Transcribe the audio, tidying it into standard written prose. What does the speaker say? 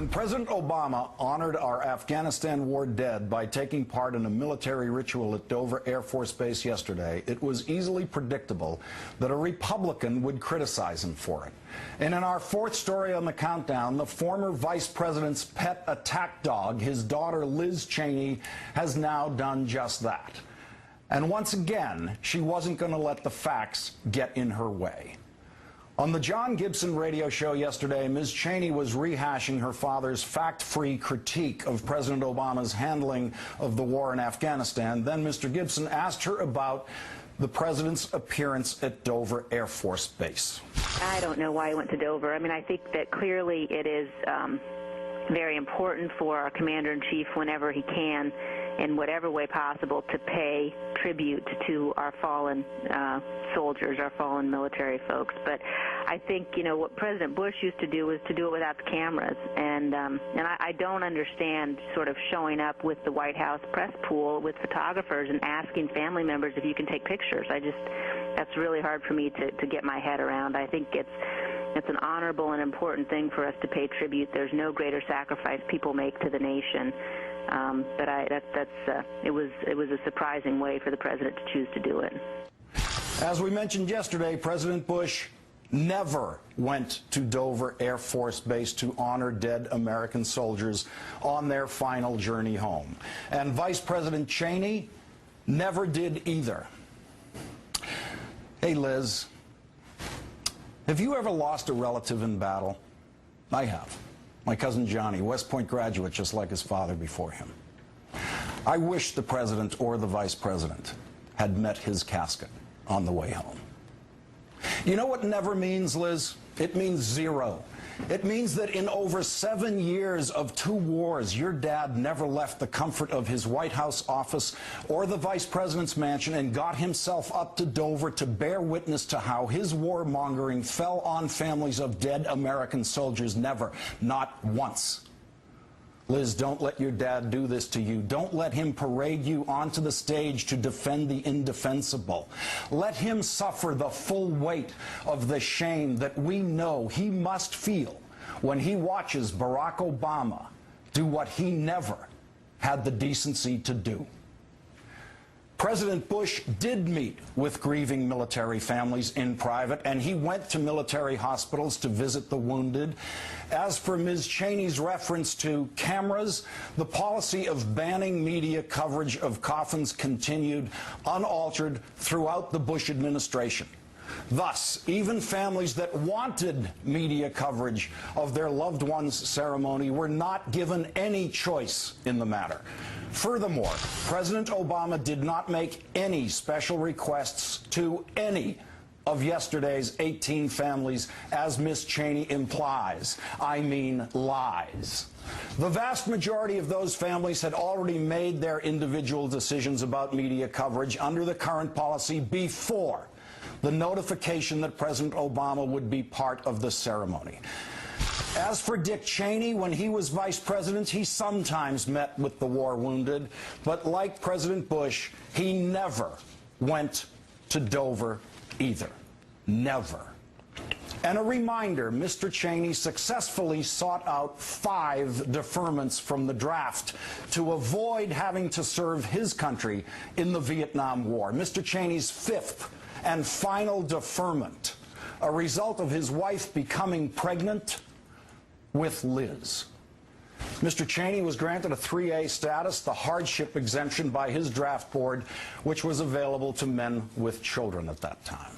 When President Obama honored our Afghanistan war dead by taking part in a military ritual at Dover Air Force Base yesterday, it was easily predictable that a Republican would criticize him for it. And in our fourth story on the countdown, the former vice president's pet attack dog, his daughter Liz Cheney, has now done just that. And once again, she wasn't going to let the facts get in her way. On the John Gibson radio show yesterday, Ms. Cheney was rehashing her father's fact-free critique of President Obama's handling of the war in Afghanistan. Then Mr. Gibson asked her about the president's appearance at Dover Air Force Base. I don't know why he went to Dover. I mean, I think that clearly it is very important for our commander-in-chief whenever he can, in whatever way possible, to pay tribute to our fallen soldiers, our fallen military folks. But I think, you know, what President Bush used to do was to do it without the cameras. And I don't understand sort of showing up with the White House press pool with photographers and asking family members if you can take pictures. That's really hard for me to get my head around. I think it's an honorable and important thing for us to pay tribute. There's no greater sacrifice people make to the nation. But it was a surprising way for the president to choose to do it. As we mentioned yesterday, President Bush never went to Dover Air Force Base to honor dead American soldiers on their final journey home. And Vice President Cheney never did either. Hey, Liz, have you ever lost a relative in battle? I have. My cousin Johnny, West Point graduate, just like his father before him. I wish the president or the vice president had met his casket on the way home. You know what never means, Liz? It means zero. It means that in over 7 years of 2 wars, your dad never left the comfort of his White House office or the vice president's mansion and got himself up to Dover to bear witness to how his warmongering fell on families of dead American soldiers. Never, not once. Liz, don't let your dad do this to you. Don't let him parade you onto the stage to defend the indefensible. Let him suffer the full weight of the shame that we know he must feel when he watches Barack Obama do what he never had the decency to do. President Bush did meet with grieving military families in private, and he went to military hospitals to visit the wounded. As for Ms. Cheney's reference to cameras, the policy of banning media coverage of coffins continued unaltered throughout the Bush administration. Thus, even families that wanted media coverage of their loved one's ceremony were not given any choice in the matter. Furthermore, President Obama did not make any special requests to any of yesterday's 18 families, as Ms. Cheney implies. I mean, lies. The vast majority of those families had already made their individual decisions about media coverage under the current policy before the notification that President Obama would be part of the ceremony. As for Dick Cheney, when he was vice president, he sometimes met with the war wounded, but like President Bush, he never went to Dover either. Never. And a reminder, Mr. Cheney successfully sought out 5 deferments from the draft to avoid having to serve his country in the Vietnam War. Mr. Cheney's 5th and final deferment, a result of his wife becoming pregnant with Liz. Mr. Cheney was granted a 3A status, the hardship exemption by his draft board, which was available to men with children at that time.